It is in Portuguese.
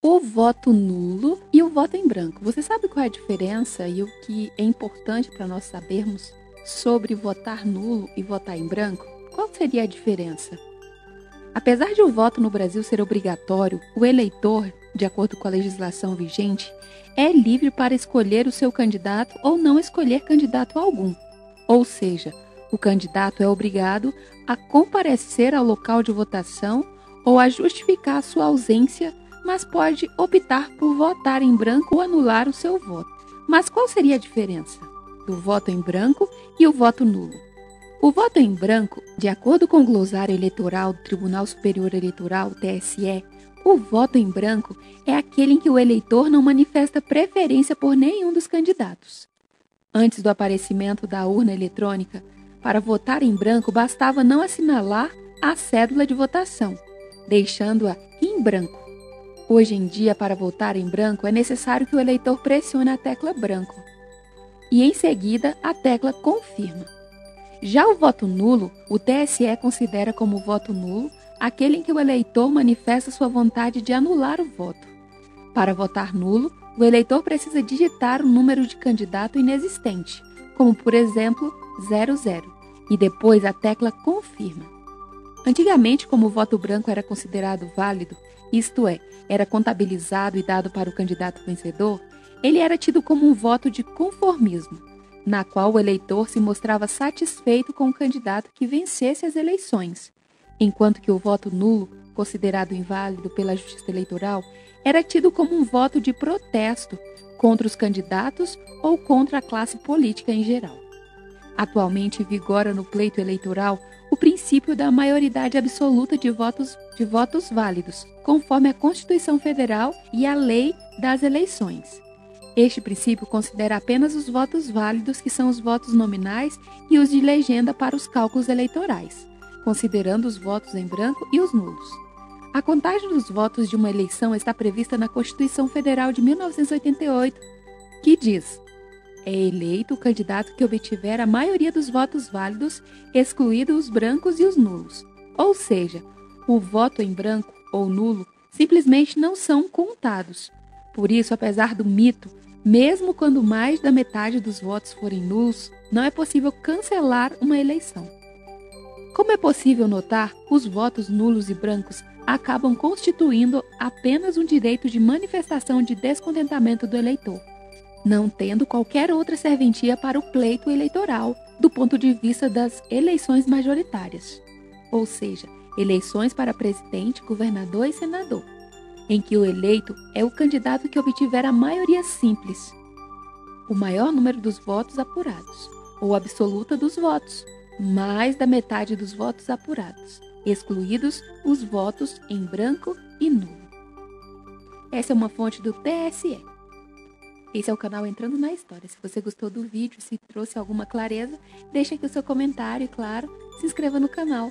O voto nulo e o voto em branco. Você sabe qual é a diferença e o que é importante para nós sabermos sobre votar nulo e votar em branco? Qual seria a diferença? Apesar de o voto no Brasil ser obrigatório, o eleitor, de acordo com a legislação vigente, é livre para escolher o seu candidato ou não escolher candidato algum. Ou seja, o candidato é obrigado a comparecer ao local de votação ou a justificar sua ausência, mas pode optar por votar em branco ou anular o seu voto. Mas qual seria a diferença do voto em branco e o voto nulo? O voto em branco, de acordo com o glossário eleitoral do Tribunal Superior Eleitoral, TSE, o voto em branco é aquele em que o eleitor não manifesta preferência por nenhum dos candidatos. Antes do aparecimento da urna eletrônica, para votar em branco bastava não assinalar a cédula de votação, deixando-a em branco. Hoje em dia, para votar em branco, é necessário que o eleitor pressione a tecla branco e, em seguida, a tecla confirma. Já o voto nulo, o TSE considera como voto nulo aquele em que o eleitor manifesta sua vontade de anular o voto. Para votar nulo, o eleitor precisa digitar o número de candidato inexistente, como por exemplo 00, e depois a tecla confirma. Antigamente, como o voto branco era considerado válido, isto é, era contabilizado e dado para o candidato vencedor, ele era tido como um voto de conformismo, na qual o eleitor se mostrava satisfeito com o candidato que vencesse as eleições, enquanto que o voto nulo, considerado inválido pela Justiça Eleitoral, era tido como um voto de protesto contra os candidatos ou contra a classe política em geral. Atualmente vigora no pleito eleitoral o princípio da maioridade absoluta de votos válidos, conforme a Constituição Federal e a Lei das Eleições. Este princípio considera apenas os votos válidos, que são os votos nominais e os de legenda para os cálculos eleitorais, considerando os votos em branco e os nulos. A contagem dos votos de uma eleição está prevista na Constituição Federal de 1988, que diz: é eleito o candidato que obtiver a maioria dos votos válidos, excluídos os brancos e os nulos. Ou seja, o voto em branco ou nulo simplesmente não são contados. Por isso, apesar do mito, mesmo quando mais da metade dos votos forem nulos, não é possível cancelar uma eleição. Como é possível notar, os votos nulos e brancos acabam constituindo apenas um direito de manifestação de descontentamento do eleitor, não tendo qualquer outra serventia para o pleito eleitoral do ponto de vista das eleições majoritárias, ou seja, eleições para presidente, governador e senador, em que o eleito é o candidato que obtiver a maioria simples, o maior número dos votos apurados, ou absoluta dos votos, mais da metade dos votos apurados, excluídos os votos em branco e nulo. Essa é uma fonte do TSE. Esse é o canal Entrando na História. Se você gostou do vídeo, se trouxe alguma clareza, deixa aqui o seu comentário e, claro, se inscreva no canal.